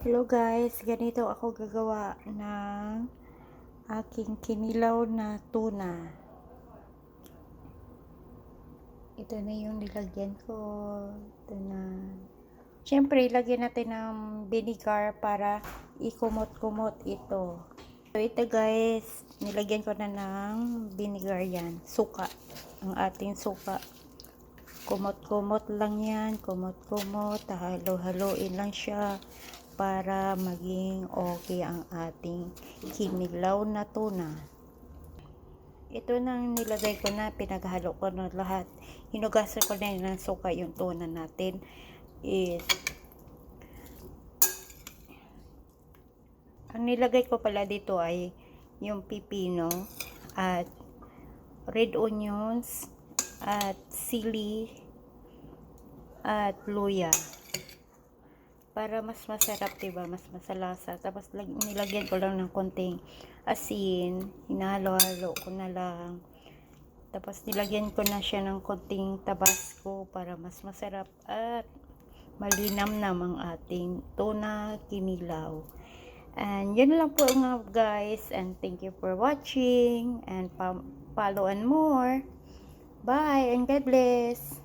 Hello guys, ganito ako gagawa ng aking kinilaw na tuna. Ito na yung nilagyan ko. Ito na. Siyempre, ilagyan natin ng vinegar para ikumot-kumot ito. So, ito guys, nilagyan ko na ng vinegar yan. Suka. Ang ating suka. Kumot-kumot lang yan. Kumot-kumot. Halo-haloin lang siya para maging okay ang ating kinilaw na tuna. Ito nang nilagay ko na, pinaghalo ko na lahat. Hinugasan ko na ng suka yung tuna natin. Ang nilagay ko pala dito ay yung pipino at red onions at sili at luya. Para mas masarap, diba? Mas masalasa. Tapos nilagyan ko lang ng konting asin. Hinalo-halo ko na lang. Tapos nilagyan ko na siya ng konting tabasco para mas masarap at malinamnam ang ating tuna kinilaw. And yun lang po nga guys. And thank you for watching. And follow and more. Bye and God bless.